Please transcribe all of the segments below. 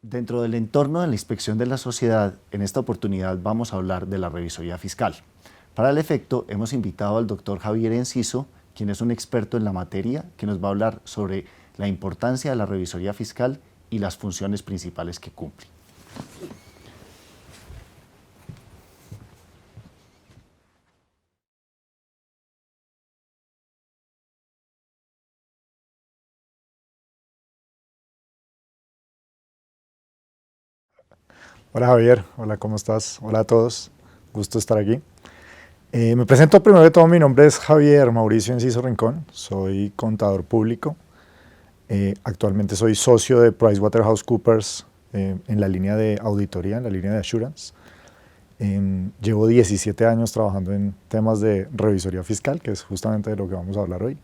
Dentro del entorno de la inspección de la sociedad, en esta oportunidad vamos a hablar de la revisoría fiscal. Para el efecto, hemos invitado al doctor Javier Enciso, quien es un experto en la materia, que nos va a hablar sobre la importancia de la revisoría fiscal y las funciones principales que cumple. Hola Javier, hola, ¿cómo estás? Hola a todos, gusto estar aquí. Me presento primero de todo, mi nombre es Javier Mauricio Enciso Rincón, soy contador público. Actualmente soy socio de PricewaterhouseCoopers en la línea de auditoría, en la línea de assurance. Llevo 17 años trabajando en temas de revisoría fiscal, que es justamente de lo que vamos a hablar hoy.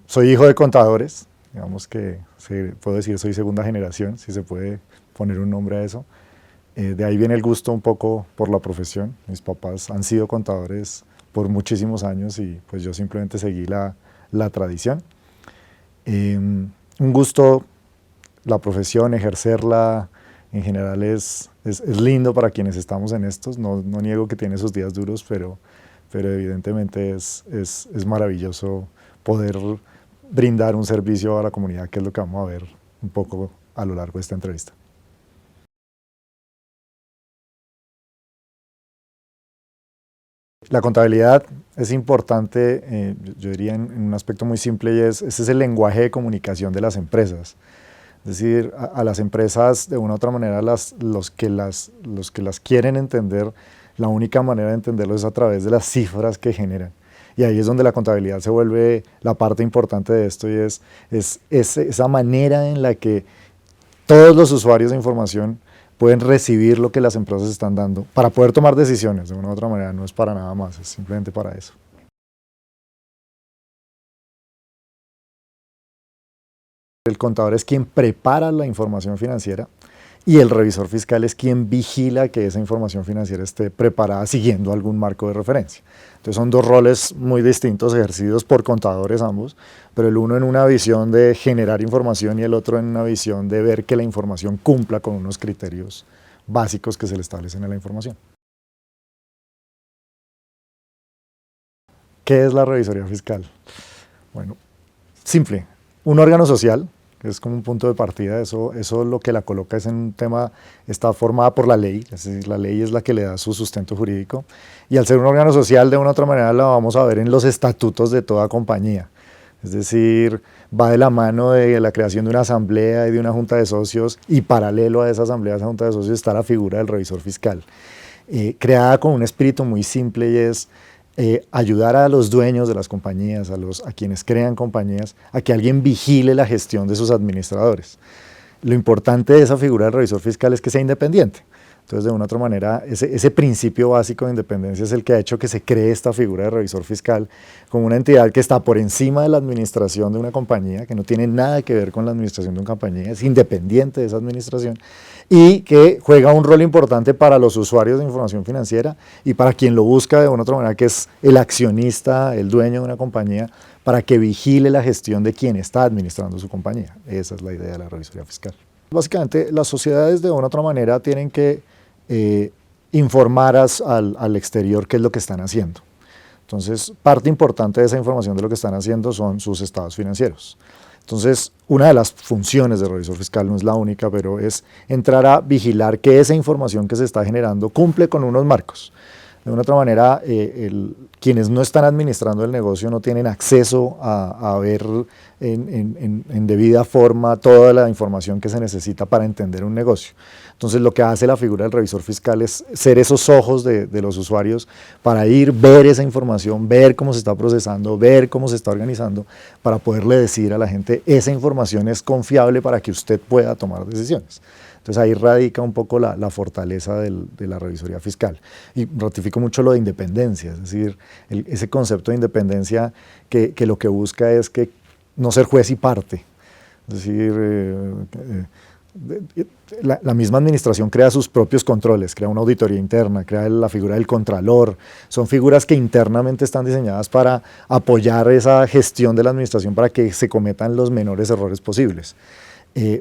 Soy hijo de contadores, digamos que puedo decir soy segunda generación, si se puede poner un nombre a eso. De ahí viene el gusto un poco por la profesión. Mis papás han sido contadores por muchísimos años y pues yo simplemente seguí la tradición. Un gusto la profesión, ejercerla en general es lindo para quienes estamos en estos. No niego que tiene sus días duros, pero evidentemente es maravilloso poder brindar un servicio a la comunidad, que es lo que vamos a ver un poco a lo largo de esta entrevista. La contabilidad es importante, yo diría en un aspecto muy simple, y ese es el lenguaje de comunicación de las empresas. Es decir, a las empresas, de una u otra manera, los que las quieren entender, la única manera de entenderlo es a través de las cifras que generan. Y ahí es donde la contabilidad se vuelve la parte importante de esto, y es esa manera en la que todos los usuarios de información pueden recibir lo que las empresas están dando para poder tomar decisiones. De una u otra manera, no es para nada más, es simplemente para eso. El contador es quien prepara la información financiera y el revisor fiscal es quien vigila que esa información financiera esté preparada siguiendo algún marco de referencia. Entonces son dos roles muy distintos, ejercidos por contadores ambos, pero el uno en una visión de generar información y el otro en una visión de ver que la información cumpla con unos criterios básicos que se le establecen a la información. ¿Qué es la revisoría fiscal? Bueno, simple, un órgano social, que es como un punto de partida. Eso lo que la coloca es en un tema, está formada por la ley, es decir, la ley es la que le da su sustento jurídico, y al ser un órgano social, de una u otra manera la vamos a ver en los estatutos de toda compañía. Es decir, va de la mano de la creación de una asamblea y de una junta de socios, y paralelo a esa asamblea, esa junta de socios, está la figura del revisor fiscal, creada con un espíritu muy simple, y es ayudar a los dueños de las compañías, a quienes crean compañías, a que alguien vigile la gestión de sus administradores. Lo importante de esa figura del revisor fiscal es que sea independiente. Entonces, de una u otra manera, ese principio básico de independencia es el que ha hecho que se cree esta figura de revisor fiscal como una entidad que está por encima de la administración de una compañía, que no tiene nada que ver con la administración de una compañía, es independiente de esa administración, y que juega un rol importante para los usuarios de información financiera y para quien lo busca de una u otra manera, que es el accionista, el dueño de una compañía, para que vigile la gestión de quien está administrando su compañía. Esa es la idea de la revisoría fiscal. Básicamente, las sociedades de una u otra manera tienen que informar al exterior qué es lo que están haciendo. Entonces, parte importante de esa información de lo que están haciendo son sus estados financieros. Entonces, una de las funciones del revisor fiscal, no es la única, pero es entrar a vigilar que esa información que se está generando cumple con unos marcos. De una otra manera, quienes no están administrando el negocio no tienen acceso a ver en debida forma toda la información que se necesita para entender un negocio. Entonces, lo que hace la figura del revisor fiscal es ser esos ojos de los usuarios para ver esa información, ver cómo se está procesando, ver cómo se está organizando, para poderle decir a la gente: esa información es confiable para que usted pueda tomar decisiones. Entonces ahí radica un poco la fortaleza de la revisoría fiscal. Y ratifico mucho lo de independencia, es decir, ese concepto de independencia que lo que busca es que no ser juez y parte. Es decir, la misma administración crea sus propios controles, crea una auditoría interna, crea la figura del contralor. Son figuras que internamente están diseñadas para apoyar esa gestión de la administración para que se cometan los menores errores posibles.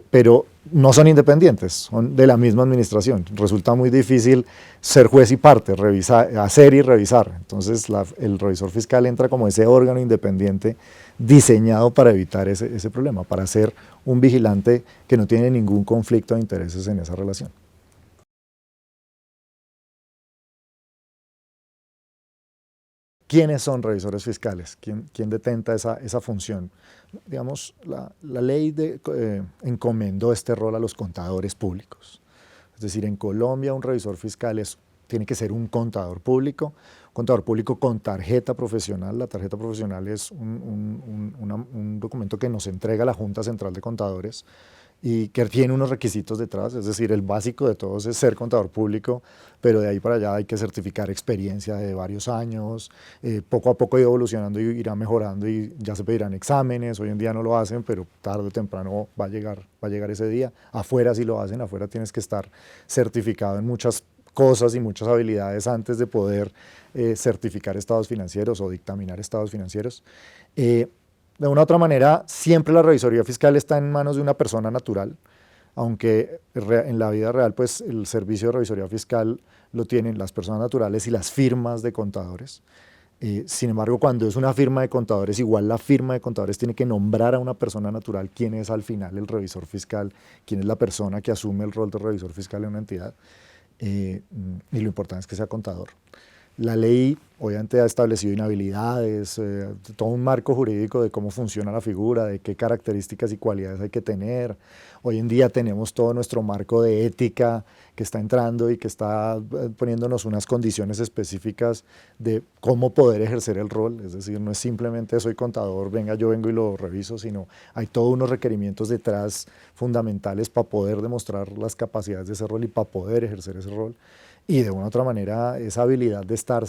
pero no son independientes, son de la misma administración. Resulta muy difícil ser juez y parte, hacer y revisar. Entonces el revisor fiscal entra como ese órgano independiente diseñado para evitar ese problema, para ser un vigilante que no tiene ningún conflicto de intereses en esa relación. ¿Quiénes son revisores fiscales? ¿Quién detenta esa función? Digamos, la ley encomendó este rol a los contadores públicos. Es decir, en Colombia un revisor fiscal tiene que ser un contador público con tarjeta profesional. La tarjeta profesional es un documento que nos entrega la Junta Central de Contadores y que tiene unos requisitos detrás, es decir, el básico de todos es ser contador público, pero de ahí para allá hay que certificar experiencia de varios años, poco a poco ir evolucionando y irá mejorando y ya se pedirán exámenes. Hoy en día no lo hacen, pero tarde o temprano va a llegar ese día. Afuera sí lo hacen, afuera tienes que estar certificado en muchas cosas y muchas habilidades antes de poder certificar estados financieros o dictaminar estados financieros. De una u otra manera, siempre la revisoría fiscal está en manos de una persona natural, aunque en la vida real pues el servicio de revisoría fiscal lo tienen las personas naturales y las firmas de contadores. Sin embargo, cuando es una firma de contadores, igual la firma de contadores tiene que nombrar a una persona natural quién es al final el revisor fiscal, quién es la persona que asume el rol de revisor fiscal en una entidad, y lo importante es que sea contador. La ley obviamente ha establecido inhabilidades, todo un marco jurídico de cómo funciona la figura, de qué características y cualidades hay que tener. Hoy en día tenemos todo nuestro marco de ética que está entrando y que está poniéndonos unas condiciones específicas de cómo poder ejercer el rol. Es decir, no es simplemente soy contador, yo vengo y lo reviso, sino hay todos unos requerimientos detrás fundamentales para poder demostrar las capacidades de ese rol y para poder ejercer ese rol. Y de una u otra manera, esa habilidad de estar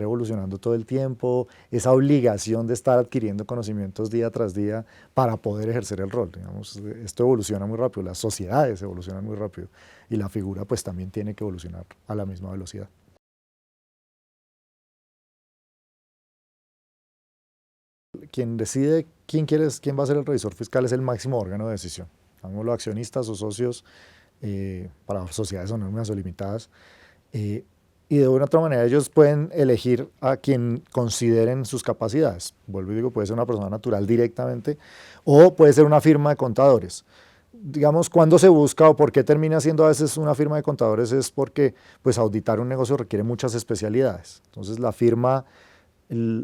evolucionando todo el tiempo, esa obligación de estar adquiriendo conocimientos día tras día para poder ejercer el rol. Digamos, esto evoluciona muy rápido, las sociedades evolucionan muy rápido y la figura pues también tiene que evolucionar a la misma velocidad. Quien decide quién va a ser el revisor fiscal es el máximo órgano de decisión. Los accionistas o socios para sociedades anónimas o limitadas. Y de una u otra manera ellos pueden elegir a quien consideren sus capacidades. Vuelvo y digo, puede ser una persona natural directamente o puede ser una firma de contadores. Digamos, cuando se busca o por qué termina siendo a veces una firma de contadores es porque pues auditar un negocio requiere muchas especialidades. Entonces la firma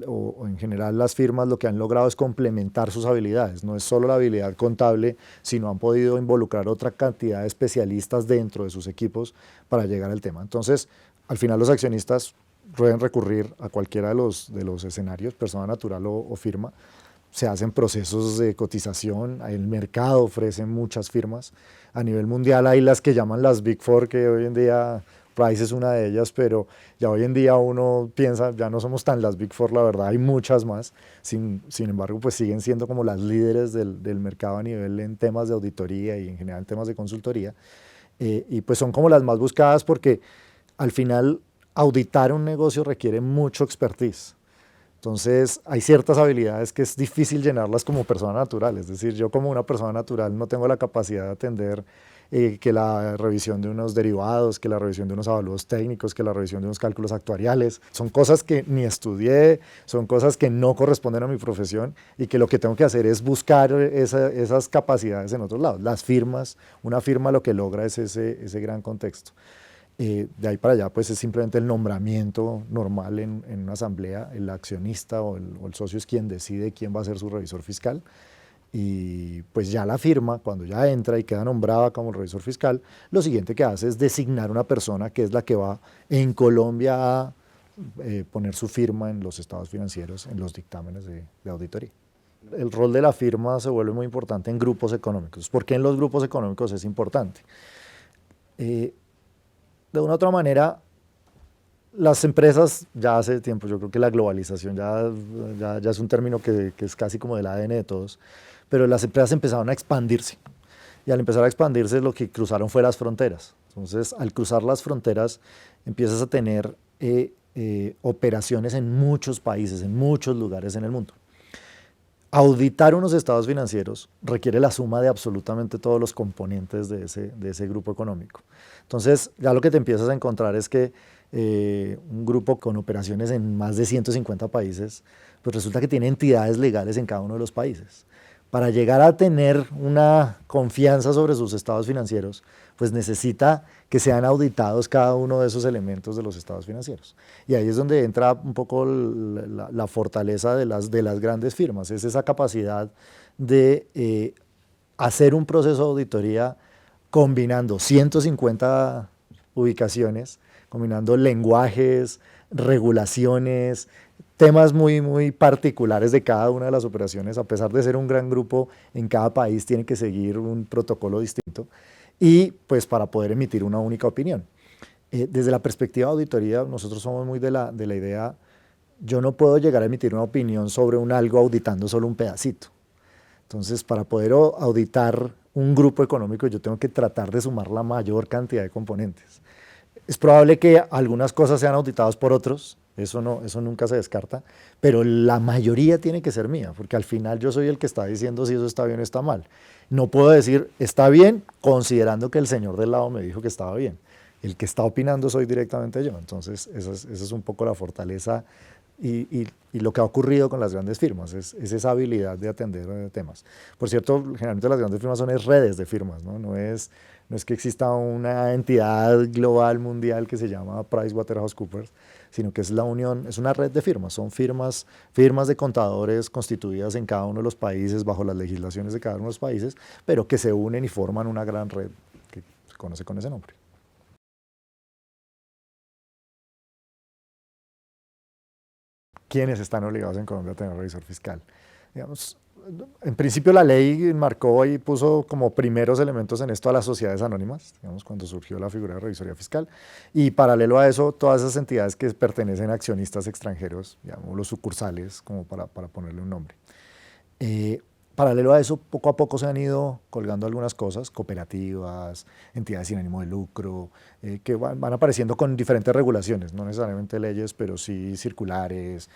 o en general las firmas lo que han logrado es complementar sus habilidades. No es solo la habilidad contable, sino han podido involucrar otra cantidad de especialistas dentro de sus equipos para llegar al tema. Entonces, al final los accionistas pueden recurrir a cualquiera de los escenarios, persona natural o firma. Se hacen procesos de cotización, el mercado ofrece muchas firmas. A nivel mundial hay las que llaman las Big Four, que hoy en día Price es una de ellas, pero ya hoy en día uno piensa, ya no somos tan las Big Four, la verdad, hay muchas más. Sin embargo, pues siguen siendo como las líderes del mercado a nivel en temas de auditoría y en general en temas de consultoría. Y pues son como las más buscadas porque al final auditar un negocio requiere mucho expertise. Entonces, hay ciertas habilidades que es difícil llenarlas como persona natural. Es decir, yo como una persona natural no tengo la capacidad de atender que la revisión de unos derivados, que la revisión de unos avalúos técnicos, que la revisión de unos cálculos actuariales. Son cosas que ni estudié, son cosas que no corresponden a mi profesión y que lo que tengo que hacer es buscar esas capacidades en otros lados. Las firmas, una firma lo que logra es ese gran contexto. De ahí para allá pues es simplemente el nombramiento normal en una asamblea, el accionista o el socio es quien decide quién va a ser su revisor fiscal y pues ya la firma, cuando ya entra y queda nombrada como el revisor fiscal, lo siguiente que hace es designar una persona que es la que va en Colombia a poner su firma en los estados financieros, en los dictámenes de auditoría. El rol de la firma se vuelve muy importante en grupos económicos. ¿Por qué en los grupos económicos es importante? De una u otra manera, las empresas ya hace tiempo, yo creo que la globalización ya es un término que es casi como del ADN de todos, pero las empresas empezaron a expandirse y al empezar a expandirse lo que cruzaron fue las fronteras. Entonces, al cruzar las fronteras empiezas a tener operaciones en muchos países, en muchos lugares en el mundo. auditar unos estados financieros requiere la suma de absolutamente todos los componentes de ese grupo económico. Entonces, ya lo que te empiezas a encontrar es que un grupo con operaciones en más de 150 países, pues resulta que tiene entidades legales en cada uno de los países. Para llegar a tener una confianza sobre sus estados financieros, pues necesita que sean auditados cada uno de esos elementos de los estados financieros. Y ahí es donde entra un poco la fortaleza de las grandes firmas, es esa capacidad de hacer un proceso de auditoría combinando 150 ubicaciones, combinando lenguajes, regulaciones, temas muy particulares de cada una de las operaciones. A pesar de ser un gran grupo, en cada país tiene que seguir un protocolo distinto y pues para poder emitir una única opinión. Desde la perspectiva de auditoría, nosotros somos muy de la idea, yo no puedo llegar a emitir una opinión sobre un algo auditando solo un pedacito. Entonces, para poder auditar un grupo económico, yo tengo que tratar de sumar la mayor cantidad de componentes. Es probable que algunas cosas sean auditadas por otros, eso nunca se descarta, pero la mayoría tiene que ser mía, porque al final yo soy el que está diciendo si eso está bien o está mal. No puedo decir, está bien, considerando que el señor del lado me dijo que estaba bien. El que está opinando soy directamente yo. Entonces, esa es un poco la fortaleza y lo que ha ocurrido con las grandes firmas, es esa habilidad de atender temas. Por cierto, generalmente las grandes firmas son redes de firmas, ¿no? No es que exista una entidad global, mundial, que se llama PricewaterhouseCoopers, sino que es la unión, es una red de firmas, son firmas de contadores constituidas en cada uno de los países, bajo las legislaciones de cada uno de los países, pero que se unen y forman una gran red que se conoce con ese nombre. ¿Quiénes están obligados en Colombia a tener revisor fiscal? Digamos, en principio la ley marcó y puso como primeros elementos en esto a las sociedades anónimas, digamos, cuando surgió la figura de revisoría fiscal, y paralelo a eso todas esas entidades que pertenecen a accionistas extranjeros, digamos los sucursales, como para ponerle un nombre. Paralelo a eso, poco a poco se han ido colgando algunas cosas, cooperativas, entidades sin ánimo de lucro, que van apareciendo con diferentes regulaciones, no necesariamente leyes, pero sí circulares,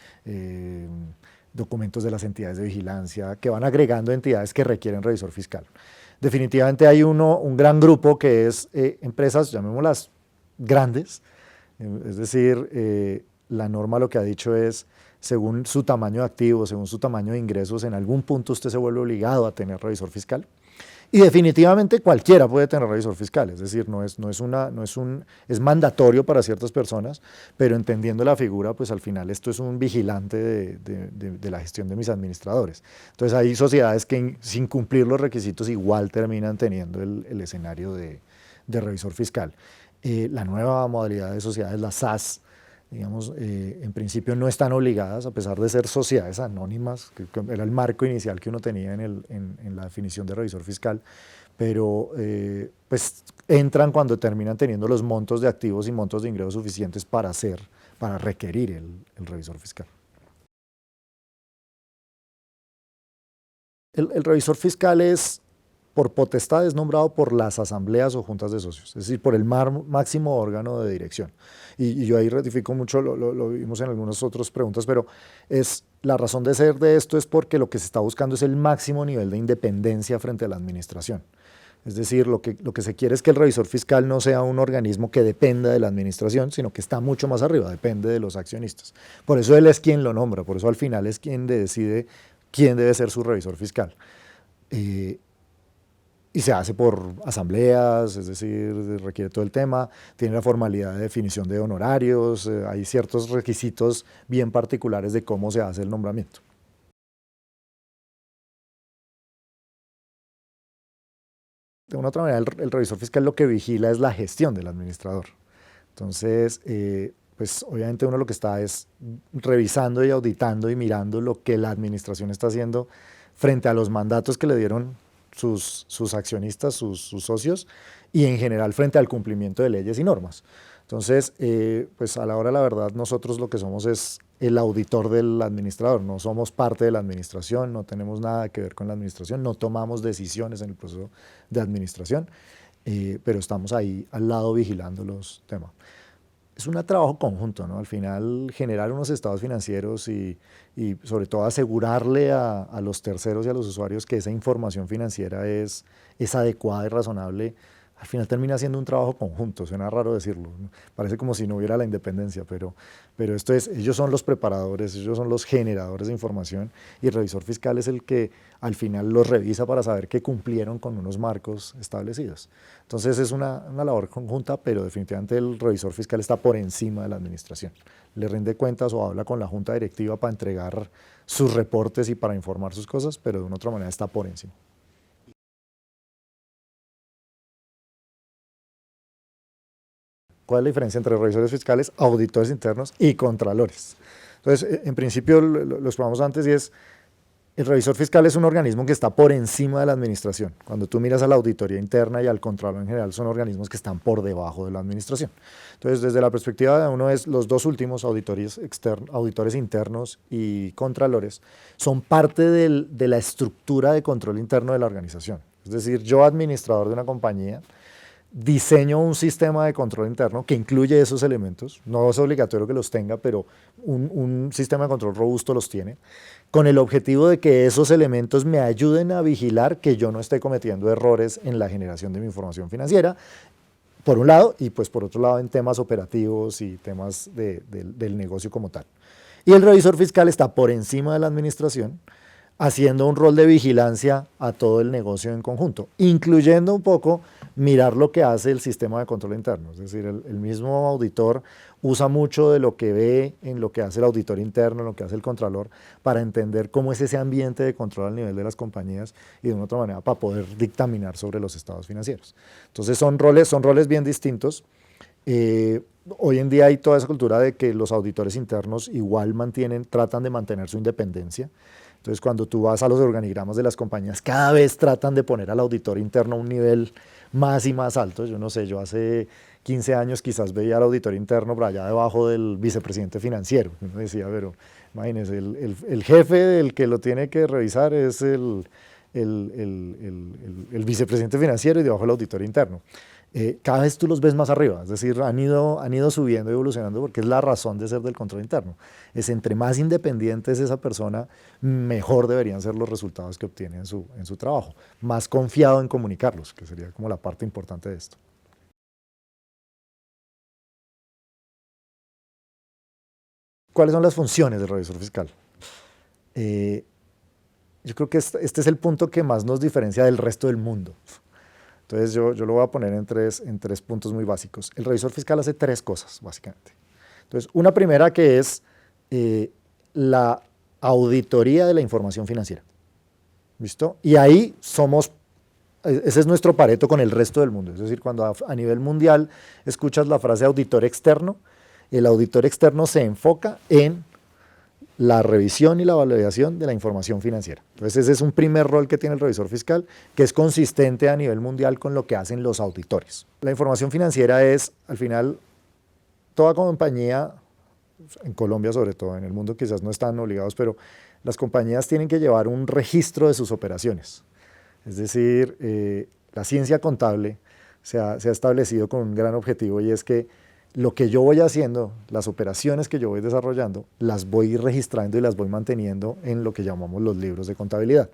documentos de las entidades de vigilancia, que van agregando entidades que requieren revisor fiscal. Definitivamente hay un gran grupo que es empresas, llamémoslas grandes, es decir, la norma lo que ha dicho es, según su tamaño de activos, según su tamaño de ingresos, en algún punto usted se vuelve obligado a tener revisor fiscal. Y definitivamente cualquiera puede tener revisor fiscal, es decir, es mandatorio para ciertas personas, pero entendiendo la figura, pues al final esto es un vigilante de la gestión de mis administradores. Entonces hay sociedades que sin cumplir los requisitos igual terminan teniendo el escenario de revisor fiscal. La nueva modalidad de sociedades, las SAS, digamos, en principio no están obligadas, a pesar de ser sociedades anónimas, que era el marco inicial que uno tenía en la definición de revisor fiscal, pero pues entran cuando terminan teniendo los montos de activos y montos de ingresos suficientes para requerir el revisor fiscal. El revisor fiscal es, por potestad, es nombrado por las asambleas o juntas de socios, es decir, por el máximo órgano de dirección. Y yo ahí ratifico mucho, lo vimos en algunas otras preguntas, pero la razón de ser de esto es porque lo que se está buscando es el máximo nivel de independencia frente a la administración. Es decir, lo que se quiere es que el revisor fiscal no sea un organismo que dependa de la administración, sino que está mucho más arriba, depende de los accionistas. Por eso él es quien lo nombra, por eso al final es quien decide quién debe ser su revisor fiscal. Y se hace por asambleas, es decir, requiere todo el tema, tiene la formalidad de definición de honorarios, hay ciertos requisitos bien particulares de cómo se hace el nombramiento. De una otra manera, el revisor fiscal lo que vigila es la gestión del administrador. Entonces, pues obviamente uno lo que está es revisando y auditando y mirando lo que la administración está haciendo frente a los mandatos que le dieron sus accionistas, sus socios, y en general frente al cumplimiento de leyes y normas. Entonces, pues a la hora de la verdad, nosotros lo que somos es el auditor del administrador, no somos parte de la administración, no tenemos nada que ver con la administración, no tomamos decisiones en el proceso de administración, pero estamos ahí al lado vigilando los temas. es un trabajo conjunto, ¿no? Al final, generar unos estados financieros y sobre todo asegurarle a los terceros y a los usuarios que esa información financiera es adecuada y razonable, al final termina siendo un trabajo conjunto. Suena raro decirlo, ¿no? Parece como si no hubiera la independencia, pero esto es, ellos son los preparadores, ellos son los generadores de información, y el revisor fiscal es el que al final los revisa para saber que cumplieron con unos marcos establecidos. Entonces es una labor conjunta, pero definitivamente el revisor fiscal está por encima de la administración. Le rinde cuentas o habla con la junta directiva para entregar sus reportes y para informar sus cosas, pero de una otra manera está por encima. ¿Cuál es la diferencia entre revisores fiscales, auditores internos y contralores? Entonces, en principio, lo explicamos antes, y es, el revisor fiscal es un organismo que está por encima de la administración. Cuando tú miras a la auditoría interna y al contralor en general, son organismos que están por debajo de la administración. Entonces, desde la perspectiva de uno, es los dos últimos, auditores internos y contralores, son parte de la estructura de control interno de la organización. Es decir, yo, administrador de una compañía, diseño un sistema de control interno que incluye esos elementos. No es obligatorio que los tenga, pero un sistema de control robusto los tiene, con el objetivo de que esos elementos me ayuden a vigilar que yo no esté cometiendo errores en la generación de mi información financiera, por un lado, y pues por otro lado en temas operativos y temas del negocio como tal. Y el revisor fiscal está por encima de la administración, haciendo un rol de vigilancia a todo el negocio en conjunto, incluyendo un poco mirar lo que hace el sistema de control interno. Es decir, el mismo auditor usa mucho de lo que ve en lo que hace el auditor interno, en lo que hace el contralor, para entender cómo es ese ambiente de control al nivel de las compañías y de una otra manera para poder dictaminar sobre los estados financieros. Entonces son roles bien distintos. Hoy en día hay toda esa cultura de que los auditores internos igual tratan de mantener su independencia. Entonces, cuando tú vas a los organigramas de las compañías, cada vez tratan de poner al auditor interno a un nivel más y más alto. Yo no sé, yo hace 15 años quizás veía al auditor interno por allá debajo del vicepresidente financiero. Uno decía, pero imagínense, el jefe del que lo tiene que revisar es el vicepresidente financiero, y debajo el auditor interno. Cada vez tú los ves más arriba, es decir, han ido subiendo y evolucionando, porque es la razón de ser del control interno. Es entre más independiente es esa persona, mejor deberían ser los resultados que obtiene en su trabajo. Más confiado en comunicarlos, que sería como la parte importante de esto. ¿Cuáles son las funciones del revisor fiscal? Yo creo que este es el punto que más nos diferencia del resto del mundo. Entonces yo lo voy a poner en tres puntos muy básicos. El revisor fiscal hace tres cosas, básicamente. Entonces, una primera, que es la auditoría de la información financiera. ¿Listo? Y ahí ese es nuestro Pareto con el resto del mundo. Es decir, cuando a nivel mundial escuchas la frase auditor externo, el auditor externo se enfoca en la revisión y la validación de la información financiera. Entonces, ese es un primer rol que tiene el revisor fiscal, que es consistente a nivel mundial con lo que hacen los auditores. La información financiera es, al final, toda compañía, en Colombia sobre todo, en el mundo quizás no están obligados, pero las compañías tienen que llevar un registro de sus operaciones. Es decir, la ciencia contable se ha establecido con un gran objetivo, y es que lo que yo voy haciendo, las operaciones que yo voy desarrollando, las voy registrando y las voy manteniendo en lo que llamamos los libros de contabilidad.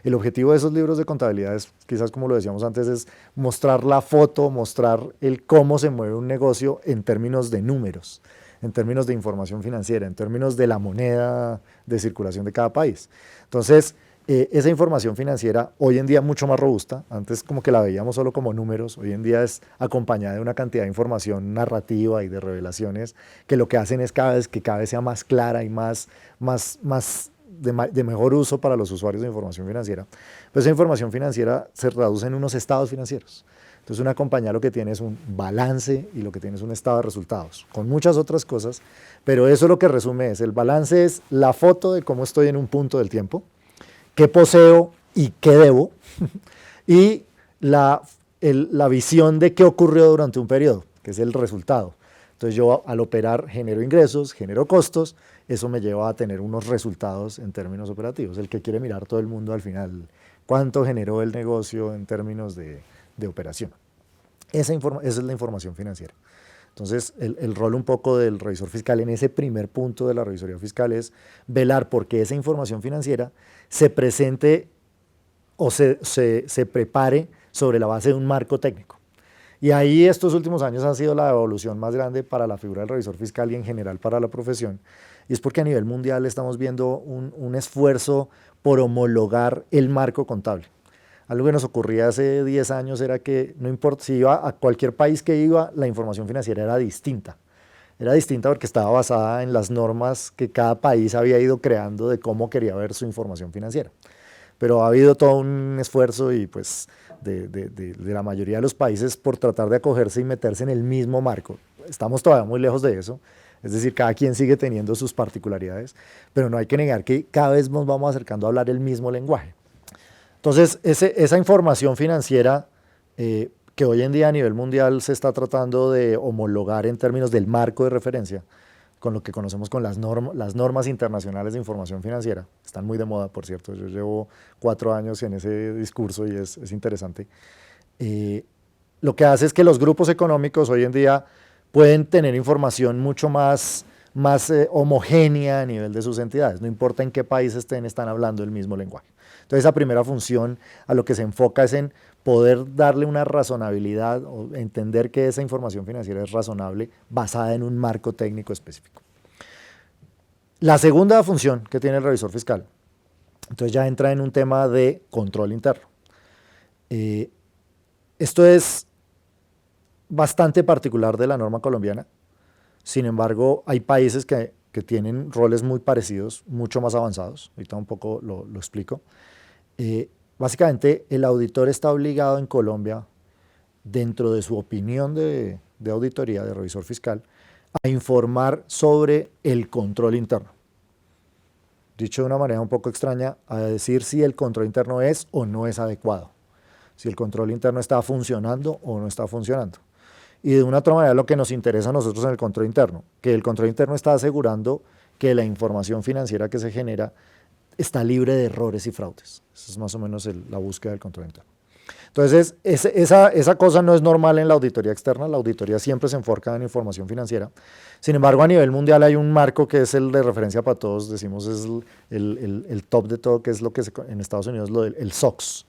El objetivo de esos libros de contabilidad es, quizás como lo decíamos antes, es mostrar la foto, mostrar cómo se mueve un negocio en términos de números, en términos de información financiera, en términos de la moneda de circulación de cada país. Entonces, esa información financiera hoy en día es mucho más robusta. Antes como que la veíamos solo como números, hoy en día es acompañada de una cantidad de información narrativa y de revelaciones que lo que hacen es cada vez sea más clara y más de mejor uso para los usuarios de información financiera. Pues esa información financiera se traduce en unos estados financieros. Entonces, una compañía lo que tiene es un balance y lo que tiene es un estado de resultados, con muchas otras cosas, pero eso lo que resume el balance es la foto de cómo estoy en un punto del tiempo, qué poseo y qué debo, y la visión de qué ocurrió durante un periodo, que es el resultado. Entonces yo, al operar, genero ingresos, genero costos, eso me lleva a tener unos resultados en términos operativos. El que quiere mirar todo el mundo al final, cuánto generó el negocio en términos de operación. Esa es la información financiera. Entonces, el rol un poco del revisor fiscal en ese primer punto de la revisoría fiscal es velar porque esa información financiera se presente o se prepare sobre la base de un marco técnico. Y ahí estos últimos años ha sido la evolución más grande para la figura del revisor fiscal y en general para la profesión. Y es porque a nivel mundial estamos viendo un esfuerzo por homologar el marco contable. Algo que nos ocurría hace 10 años era que no importa si iba a cualquier país que iba, la información financiera era distinta. Era distinta porque estaba basada en las normas que cada país había ido creando de cómo quería ver su información financiera. Pero ha habido todo un esfuerzo y pues de la mayoría de los países por tratar de acogerse y meterse en el mismo marco. Estamos todavía muy lejos de eso, es decir, cada quien sigue teniendo sus particularidades, pero no hay que negar que cada vez nos vamos acercando a hablar el mismo lenguaje. Entonces, esa información financiera que hoy en día a nivel mundial se está tratando de homologar en términos del marco de referencia, con lo que conocemos con las normas internacionales de información financiera. Están muy de moda, por cierto. Yo llevo 4 años en ese discurso y es interesante. Lo que hace es que los grupos económicos hoy en día pueden tener información mucho más homogénea a nivel de sus entidades. No importa en qué país están hablando el mismo lenguaje. Entonces, esa primera función a lo que se enfoca es en poder darle una razonabilidad o entender que esa información financiera es razonable basada en un marco técnico específico. La segunda función que tiene el revisor fiscal, entonces ya entra en un tema de control interno. Esto es bastante particular de la norma colombiana. Sin embargo, hay países que tienen roles muy parecidos, mucho más avanzados. Ahorita un poco lo explico. Básicamente, el auditor está obligado en Colombia, dentro de su opinión de auditoría, de revisor fiscal, a informar sobre el control interno. Dicho de una manera un poco extraña, a decir si el control interno es o no es adecuado, si el control interno está funcionando o no está funcionando. Y de una otra manera lo que nos interesa a nosotros en el control interno, que el control interno está asegurando que la información financiera que se genera está libre de errores y fraudes. Esa es más o menos la búsqueda del control interno. Entonces, esa cosa no es normal en la auditoría externa. La auditoría siempre se enfoca en información financiera. Sin embargo, a nivel mundial hay un marco que es el de referencia para todos, decimos es el top de todo, que es lo que en Estados Unidos el SOX.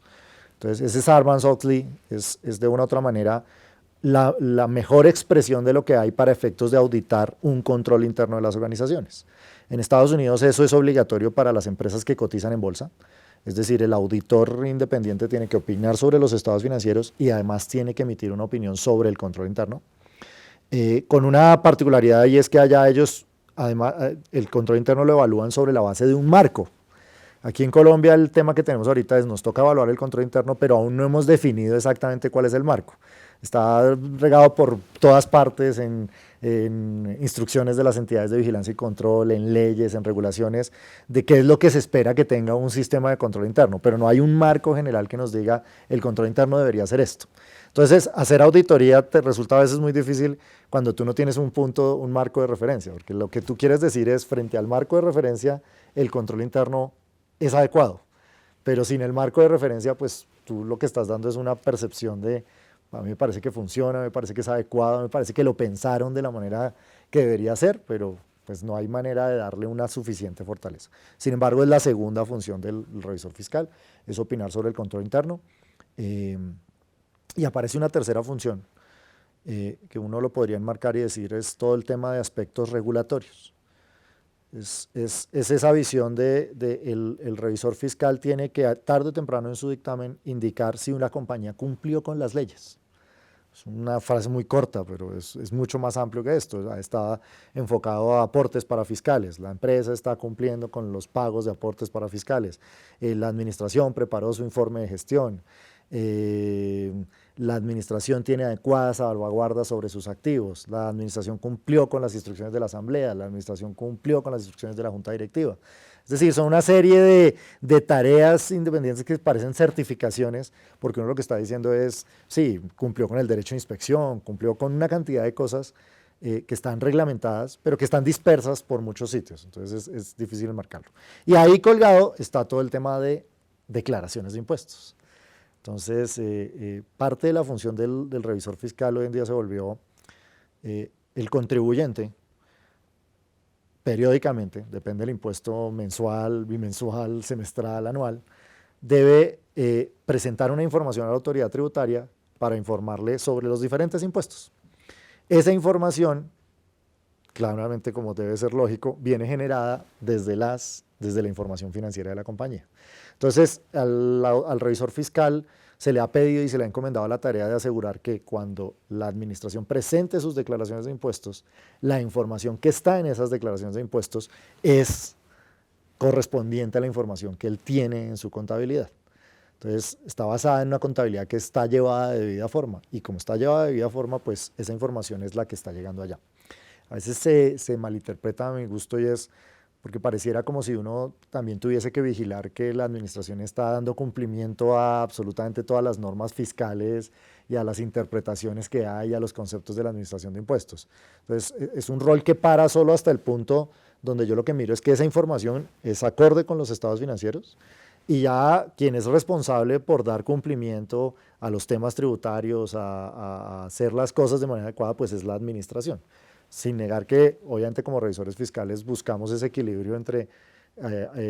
Entonces, ese Sarbanes-Oxley es de una u otra manera la mejor expresión de lo que hay para efectos de auditar un control interno de las organizaciones. En Estados Unidos eso es obligatorio para las empresas que cotizan en bolsa, es decir, el auditor independiente tiene que opinar sobre los estados financieros y además tiene que emitir una opinión sobre el control interno, con una particularidad y es que allá ellos, además, el control interno lo evalúan sobre la base de un marco. Aquí en Colombia el tema que tenemos ahorita es nos toca evaluar el control interno, pero aún no hemos definido exactamente cuál es el marco. Está regado por todas partes en instrucciones de las entidades de vigilancia y control, en leyes, en regulaciones, de qué es lo que se espera que tenga un sistema de control interno, pero no hay un marco general que nos diga el control interno debería ser esto. Entonces, hacer auditoría te resulta a veces muy difícil cuando tú no tienes un marco de referencia, porque lo que tú quieres decir es, frente al marco de referencia, el control interno es adecuado, pero sin el marco de referencia, pues tú lo que estás dando es una percepción de a mí me parece que funciona, me parece que es adecuado, me parece que lo pensaron de la manera que debería ser, pero pues no hay manera de darle una suficiente fortaleza. Sin embargo, es la segunda función del revisor fiscal, es opinar sobre el control interno. Y aparece una tercera función, que uno lo podría enmarcar y decir, es todo el tema de aspectos regulatorios. Es esa visión el revisor fiscal tiene que tarde o temprano en su dictamen indicar si una compañía cumplió con las leyes. Es una frase muy corta, pero es mucho más amplio que esto. Está enfocado a aportes para fiscales. La empresa está cumpliendo con los pagos de aportes para fiscales. La administración preparó su informe de gestión. La administración tiene adecuadas salvaguardas sobre sus activos. La administración cumplió con las instrucciones de la asamblea. La administración cumplió con las instrucciones de la junta directiva. Es decir, son una serie de tareas independientes que parecen certificaciones, porque uno lo que está diciendo es, sí, cumplió con el derecho de inspección, cumplió con una cantidad de cosas que están reglamentadas, pero que están dispersas por muchos sitios. Entonces es difícil marcarlo. Y ahí colgado está todo el tema de declaraciones de impuestos. Entonces, parte de la función del revisor fiscal hoy en día se volvió el contribuyente periódicamente, depende del impuesto mensual, bimensual, semestral, anual, debe presentar una información a la autoridad tributaria para informarle sobre los diferentes impuestos. Esa información, claramente como debe ser lógico, viene generada desde la información financiera de la compañía. Entonces, al revisor fiscal se le ha pedido y se le ha encomendado la tarea de asegurar que cuando la administración presente sus declaraciones de impuestos, la información que está en esas declaraciones de impuestos es correspondiente a la información que él tiene en su contabilidad. Entonces, está basada en una contabilidad que está llevada de debida forma, y como está llevada de debida forma, pues esa información es la que está llegando allá. A veces se malinterpreta a mi gusto y es porque pareciera como si uno también tuviese que vigilar que la administración está dando cumplimiento a absolutamente todas las normas fiscales y a las interpretaciones que hay, a los conceptos de la administración de impuestos. Entonces, es un rol que para solo hasta el punto donde yo lo que miro es que esa información es acorde con los estados financieros, y ya quien es responsable por dar cumplimiento a los temas tributarios, a hacer las cosas de manera adecuada, pues es la administración. Sin negar que, obviamente, como revisores fiscales buscamos ese equilibrio entre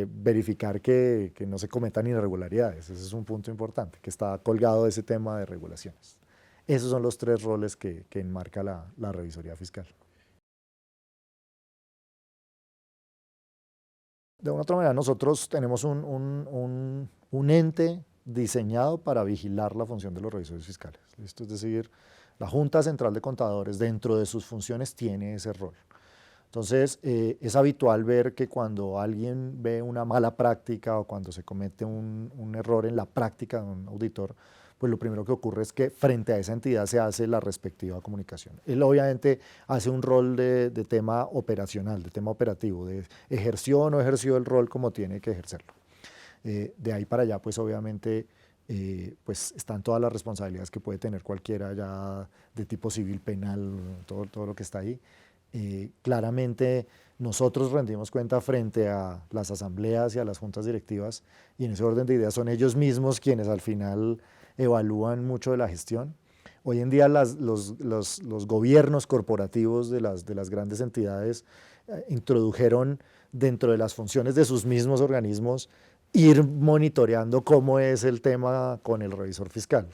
verificar que no se cometan irregularidades. Ese es un punto importante, que está colgado de ese tema de regulaciones. Esos son los tres roles que enmarca la revisoría fiscal. De una otra manera, nosotros tenemos un ente diseñado para vigilar la función de los revisores fiscales. ¿Listo? Es decir, la Junta Central de Contadores, dentro de sus funciones, tiene ese rol. Entonces, es habitual ver que cuando alguien ve una mala práctica o cuando se comete un error en la práctica de un auditor, pues lo primero que ocurre es que frente a esa entidad se hace la respectiva comunicación. Él obviamente hace un rol de tema operacional, de tema operativo, de ejerció o no ejerció el rol como tiene que ejercerlo. De ahí para allá, pues obviamente pues están todas las responsabilidades que puede tener cualquiera ya de tipo civil, penal, todo lo que está ahí. Claramente nosotros rendimos cuenta frente a las asambleas y a las juntas directivas, y en ese orden de ideas son ellos mismos quienes al final evalúan mucho de la gestión. Hoy en día los gobiernos corporativos de las grandes entidades introdujeron dentro de las funciones de sus mismos organismos ir monitoreando cómo es el tema con el revisor fiscal,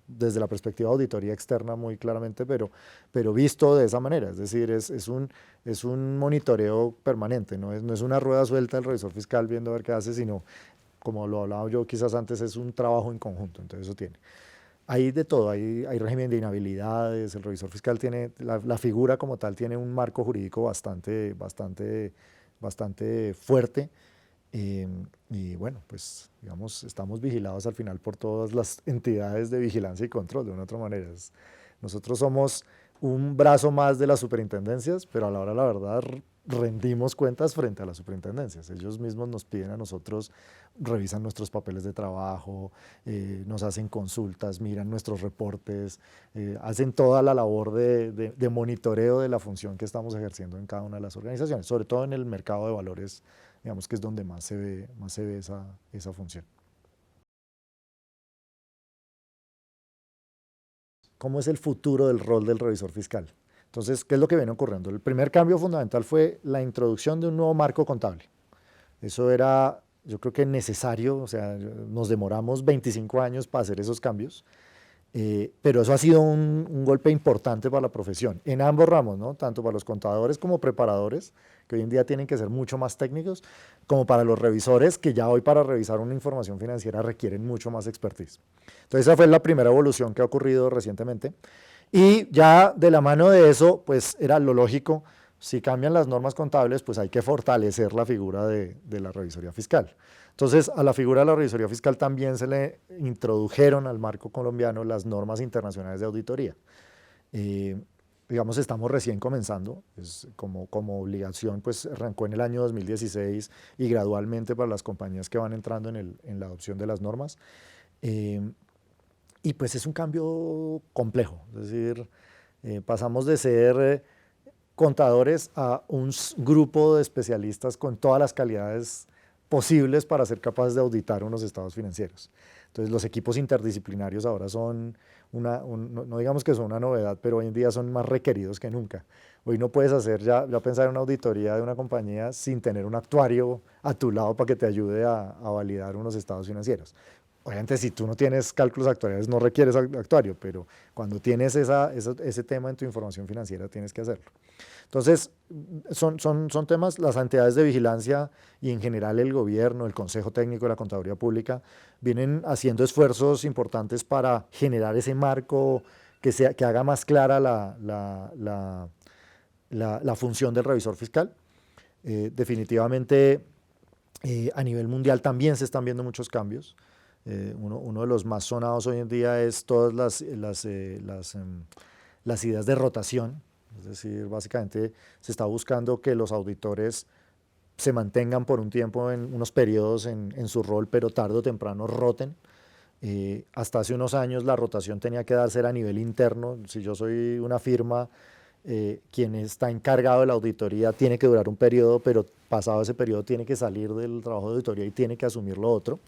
desde la perspectiva de auditoría externa muy claramente, pero visto de esa manera. Es decir, es un monitoreo permanente, no es una rueda suelta del revisor fiscal viendo a ver qué hace, sino, como lo hablaba yo quizás antes, es un trabajo en conjunto. Entonces eso tiene. Hay de todo, hay régimen de inhabilidades, el revisor fiscal tiene, la figura como tal tiene un marco jurídico bastante fuerte. Y bueno, pues digamos, estamos vigilados al final por todas las entidades de vigilancia y control, de una u otra manera. Nosotros somos un brazo más de las superintendencias, pero a la hora de la verdad rendimos cuentas frente a las superintendencias. Ellos mismos nos piden a nosotros, revisan nuestros papeles de trabajo, nos hacen consultas, miran nuestros reportes, hacen toda la labor de monitoreo de la función que estamos ejerciendo en cada una de las organizaciones, sobre todo en el mercado de valores, digamos que es donde más se ve esa función. ¿Cómo es el futuro del rol del revisor fiscal? Entonces, ¿qué es lo que viene ocurriendo? El primer cambio fundamental fue la introducción de un nuevo marco contable. Eso era, yo creo que necesario, o sea, nos demoramos 25 años para hacer esos cambios, pero eso ha sido un golpe importante para la profesión, en ambos ramos, ¿no? Tanto para los contadores como preparadores, que hoy en día tienen que ser mucho más técnicos, como para los revisores, que ya hoy para revisar una información financiera requieren mucho más expertise. Entonces esa fue la primera evolución que ha ocurrido recientemente, y ya de la mano de eso, pues era lo lógico, si cambian las normas contables, pues hay que fortalecer la figura de la revisoría fiscal. Entonces, a la figura de la revisoría fiscal también se le introdujeron al marco colombiano las normas internacionales de auditoría. Digamos, estamos recién comenzando, como obligación, pues arrancó en el año 2016 y gradualmente para las compañías que van entrando en la adopción de las normas. Y pues es un cambio complejo, es decir, pasamos de ser contadores a un grupo de especialistas con todas las calidades posibles para ser capaces de auditar unos estados financieros. Entonces los equipos interdisciplinarios ahora son, no digamos que son una novedad, pero hoy en día son más requeridos que nunca. Hoy no puedes hacer ya pensar en una auditoría de una compañía sin tener un actuario a tu lado para que te ayude a validar unos estados financieros. Obviamente, si tú no tienes cálculos actuariales, no requieres actuario, pero cuando tienes ese tema en tu información financiera, tienes que hacerlo. Entonces, son temas, las entidades de vigilancia y en general el gobierno, el Consejo Técnico de la Contaduría Pública, vienen haciendo esfuerzos importantes para generar ese marco que haga más clara la función del revisor fiscal. Definitivamente, a nivel mundial también se están viendo muchos cambios. Uno de los más sonados hoy en día es todas las ideas de rotación, es decir, básicamente se está buscando que los auditores se mantengan por un tiempo en unos periodos en su rol, pero tarde o temprano roten. Hasta hace unos años la rotación tenía que darse a nivel interno. Si yo soy una firma, quien está encargado de la auditoría tiene que durar un periodo, pero pasado ese periodo tiene que salir del trabajo de auditoría y tiene que asumir lo otro.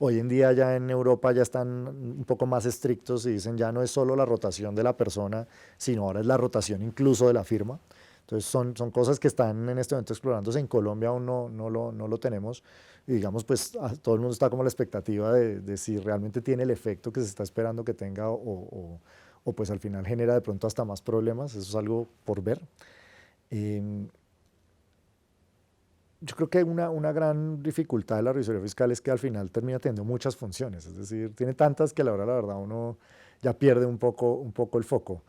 Hoy en día ya en Europa ya están un poco más estrictos y dicen ya no es solo la rotación de la persona, sino ahora es la rotación incluso de la firma. Entonces son cosas que están en este momento explorándose. En Colombia aún no lo tenemos y digamos pues todo el mundo está como a la expectativa de si realmente tiene el efecto que se está esperando que tenga o pues al final genera de pronto hasta más problemas. Eso es algo por ver. Yo creo que una gran dificultad de la revisoría fiscal es que al final termina teniendo muchas funciones, es decir, tiene tantas que a la hora, la verdad, uno ya pierde un poco el foco.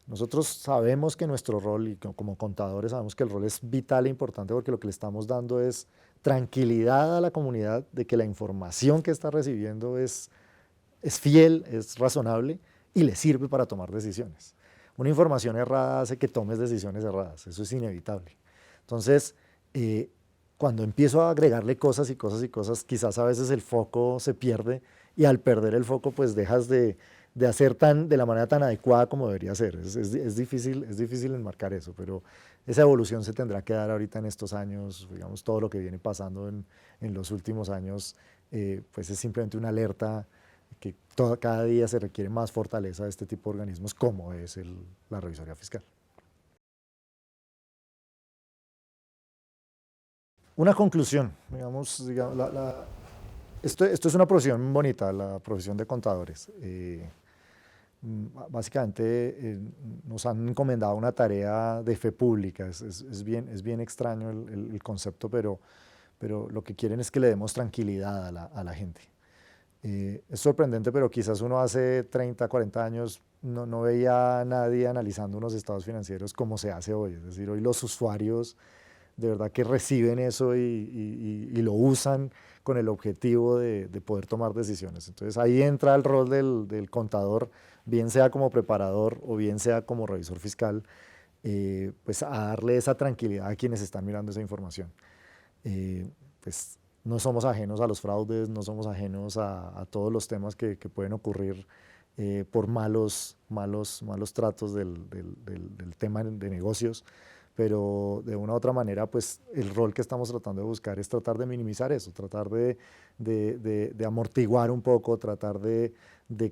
Nosotros sabemos que nuestro rol, y como contadores sabemos que el rol es vital e importante porque lo que le estamos dando es tranquilidad a la comunidad de que la información que está recibiendo es fiel, es razonable y le sirve para tomar decisiones. Una información errada hace que tomes decisiones erradas, eso es inevitable. Entonces, cuando empiezo a agregarle cosas y cosas y cosas, quizás a veces el foco se pierde y al perder el foco pues dejas de hacer de la manera tan adecuada como debería ser. Es difícil enmarcar eso, pero esa evolución se tendrá que dar ahorita en estos años, digamos, todo lo que viene pasando en los últimos años, pues es simplemente una alerta que cada día se requiere más fortaleza de este tipo de organismos como es la revisoría fiscal. Una conclusión, digamos esto es una profesión bonita, la profesión de contadores. Básicamente nos han encomendado una tarea de fe pública, es bien extraño el concepto, pero lo que quieren es que le demos tranquilidad a la gente. Es sorprendente, pero quizás uno hace 30, 40 años no veía a nadie analizando unos estados financieros como se hace hoy. Es decir, hoy los usuarios de verdad que reciben eso y lo usan con el objetivo de poder tomar decisiones. Entonces ahí entra el rol del contador, bien sea como preparador o bien sea como revisor fiscal, pues a darle esa tranquilidad a quienes están mirando esa información. Pues no somos ajenos a los fraudes, no somos ajenos a todos los temas que pueden ocurrir por malos tratos del tema de negocios, pero de una u otra manera, pues el rol que estamos tratando de buscar es tratar de minimizar eso, tratar de amortiguar un poco, tratar de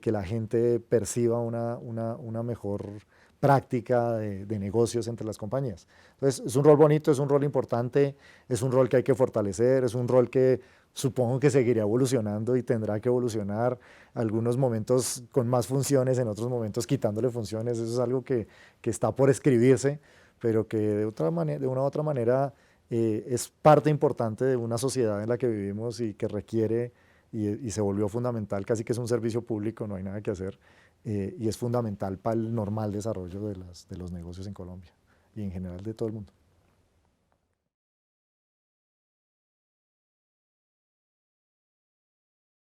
que la gente perciba una mejor práctica de negocios entre las compañías. Entonces, es un rol bonito, es un rol importante, es un rol que hay que fortalecer, es un rol que supongo que seguirá evolucionando y tendrá que evolucionar, algunos momentos con más funciones, en otros momentos quitándole funciones, eso es algo que está por escribirse, pero que de una u otra manera es parte importante de una sociedad en la que vivimos y que requiere y se volvió fundamental, casi que es un servicio público, no hay nada que hacer, y es fundamental para el normal desarrollo de los negocios en Colombia y en general de todo el mundo.